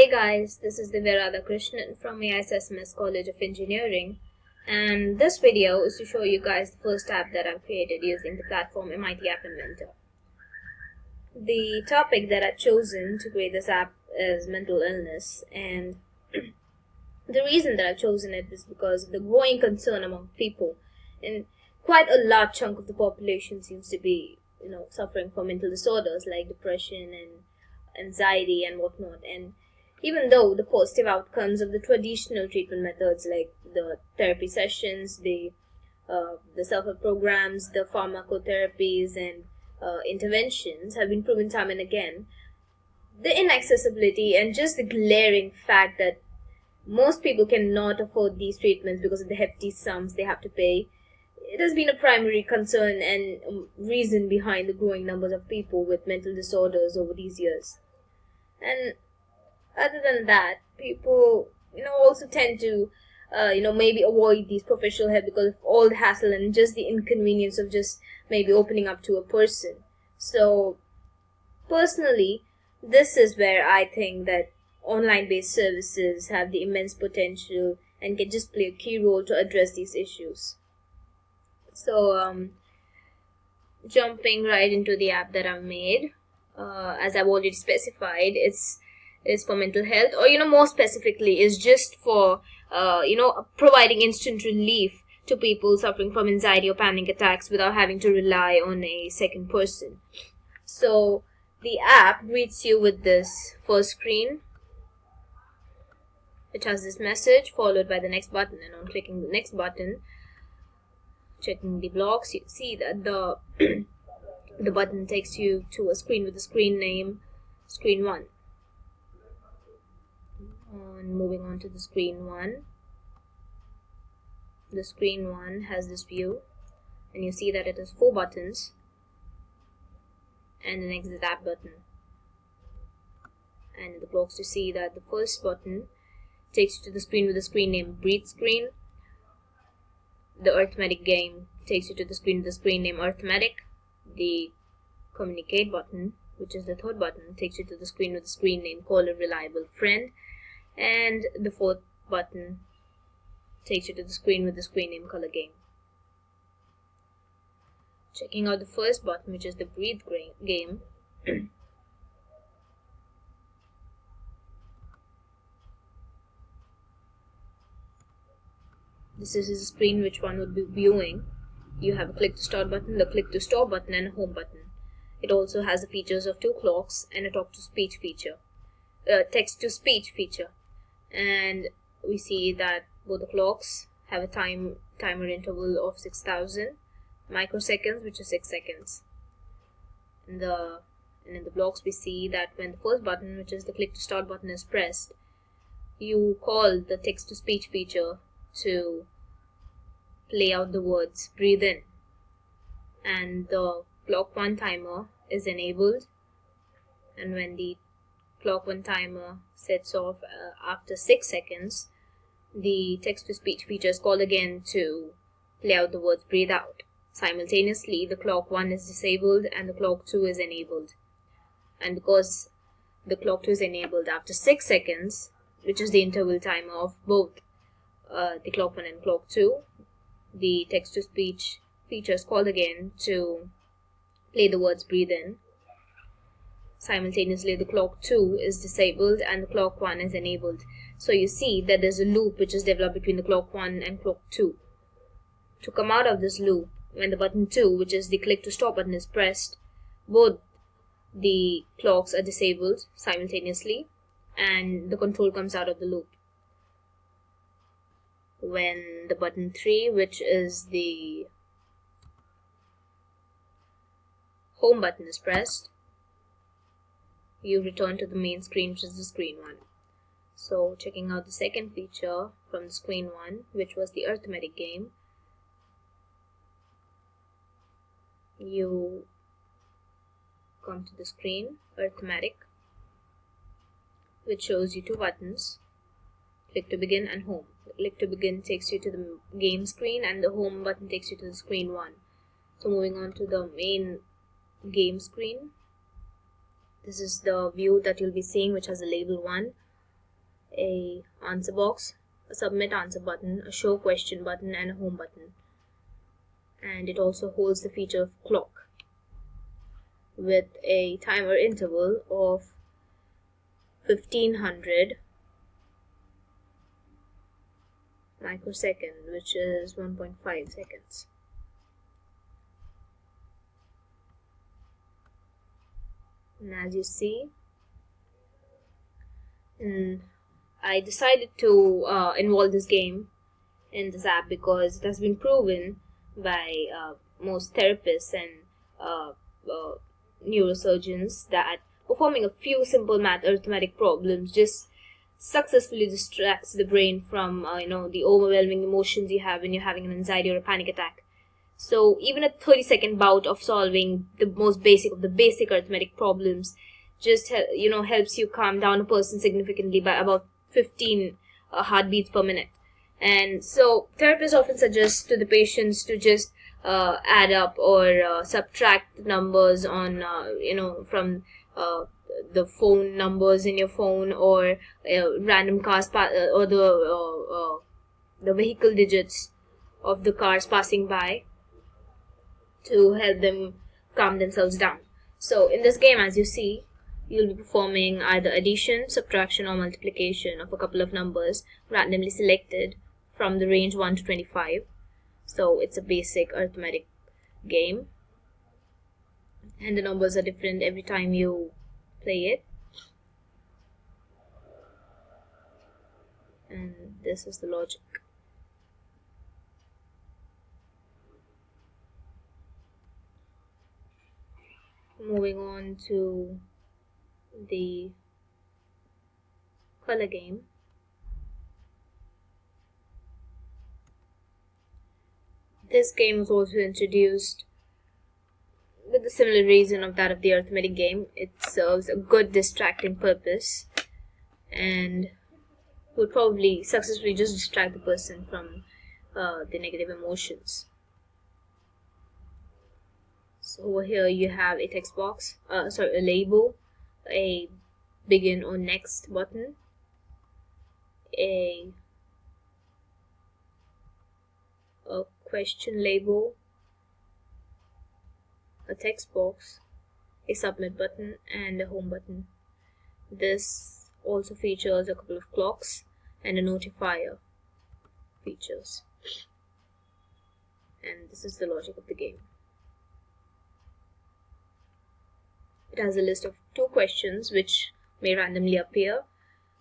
Hey guys, this is Divya Radhakrishnan from AISSMS College of Engineering, and this video is to show you guys the first app that I've created using the platform MIT App Inventor. The topic that I've chosen to create this app is mental illness, and the reason that I've chosen it is because of the growing concern among people, and quite a large chunk of the population seems to be, suffering from mental disorders like depression and anxiety and whatnot. And even though the positive outcomes of the traditional treatment methods like the therapy sessions, the self-help programs, the pharmacotherapies, and interventions have been proven time and again, the inaccessibility and just the glaring fact that most people cannot afford these treatments because of the hefty sums they have to pay, it has been a primary concern and reason behind the growing numbers of people with mental disorders over these years. And other than that, people, also tend to, maybe avoid these professional help because of all the hassle and just the inconvenience of just maybe opening up to a person. So, personally, this is where I think that online-based services have the immense potential and can just play a key role to address these issues. So, jumping right into the app that I've made, as I've already specified, is for mental health, or more specifically is just for providing instant relief to people suffering from anxiety or panic attacks without having to rely on a second person. So the app greets you with this first screen, which has this message followed by the next button, and on clicking the next button, checking the blocks, you see that the the button takes you to a screen with the screen name Screen 1. And moving on to the Screen 1, the Screen 1 has this view, and you see that it has 4 buttons and an exit app button. And in the blocks you see that the first button takes you to the screen with the screen name Breathe Screen. The Arithmetic game takes you to the screen with the screen name Arithmetic. The Communicate button, which is the third button, takes you to the screen with the screen name Call a Reliable Friend. And the fourth button takes you to the screen with the screen name Color Game. Checking out the first button, which is the Breathe game, this is a screen which one would be viewing. You have a click to start button, the click to stop button, and a home button. It also has the features of 2 clocks and a text-to-speech feature. And we see that both the clocks have a timer interval of 6,000 microseconds, which is 6 seconds. And in the blocks we see that when the first button, which is the click to start button, is pressed, you call the text-to-speech feature to play out the words breathe in, and the clock 1 timer is enabled, and when the clock 1 timer sets off after 6 seconds, the text-to-speech feature is called again to play out the words breathe out. Simultaneously, the clock 1 is disabled and the clock 2 is enabled. And because the clock 2 is enabled after 6 seconds, which is the interval timer of both the clock 1 and clock 2, the text-to-speech feature is called again to play the words breathe in. Simultaneously, the clock 2 is disabled and the clock 1 is enabled. So you see that there's a loop which is developed between the clock 1 and clock 2. To come out of this loop, when the button 2, which is the click to stop button, is pressed, both the clocks are disabled simultaneously and the control comes out of the loop. When the button 3, which is the home button, is pressed, you return to the main screen, which is the Screen 1. So checking out the second feature from the Screen 1, which was the Arithmetic game, you come to the screen Arithmetic, which shows you 2 buttons, click to begin and home. The click to begin takes you to the game screen and the home button takes you to the Screen 1. So moving on to the main game screen, this is the view that you'll be seeing, which has a label 1. a answer box, a submit answer button, a show question button, and a home button. And it also holds the feature of clock with a timer interval of 1500 microseconds, which is 1.5 seconds. And as you see, I decided to involve this game in this app because it has been proven by most therapists and neurosurgeons that performing a few simple math arithmetic problems just successfully distracts the brain from the overwhelming emotions you have when you're having an anxiety or a panic attack. So even a 30-second bout of solving the most basic of the basic arithmetic problems just helps you calm down a person significantly by about 15 heartbeats per minute. And so therapists often suggest to the patients to just add up or subtract the numbers on from the phone numbers in your phone, or random cars or the vehicle digits of the cars passing by, to help them calm themselves down. So in this game, as you see, you'll be performing either addition, subtraction, or multiplication of a couple of numbers randomly selected from the range 1 to 25. So it's a basic arithmetic game, and the numbers are different every time you play it. And this is the logic. Moving on to the color game. This game was also introduced with the similar reason of that of the arithmetic game. It serves a good distracting purpose and would probably successfully just distract the person from the negative emotions. So over here you have a text box, a label, a begin or next button, a question label, a text box, a submit button, and a home button. This also features a couple of clocks and a notifier features. And this is the logic of the game. It has a list of 2 questions which may randomly appear,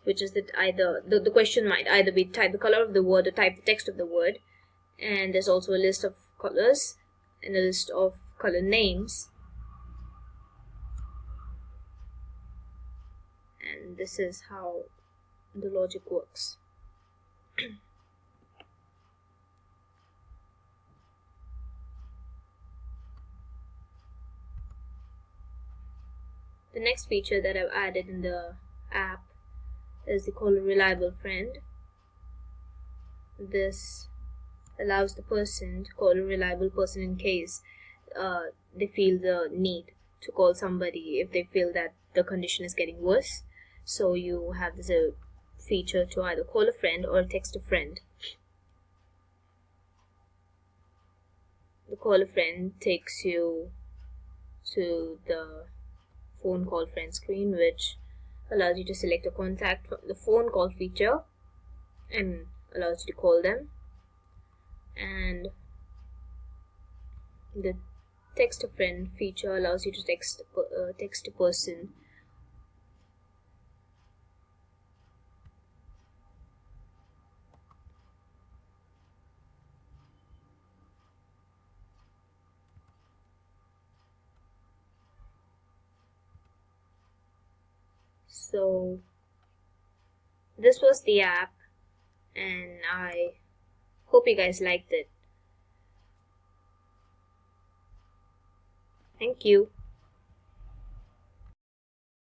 which is that either the question might either be type the color of the word or type the text of the word. And there's also a list of colors and a list of color names. And this is how the logic works. The next feature that I've added in the app is the Call a Reliable Friend. This allows the person to call a reliable person in case they feel the need to call somebody if they feel that the condition is getting worse. So you have this feature to either call a friend or text a friend. The Call a Friend takes you to the phone call friend screen, which allows you to select a contact from the phone call feature and allows you to call them. And the text a friend feature allows you to text a person. So this was the app, and I hope you guys liked it. Thank you.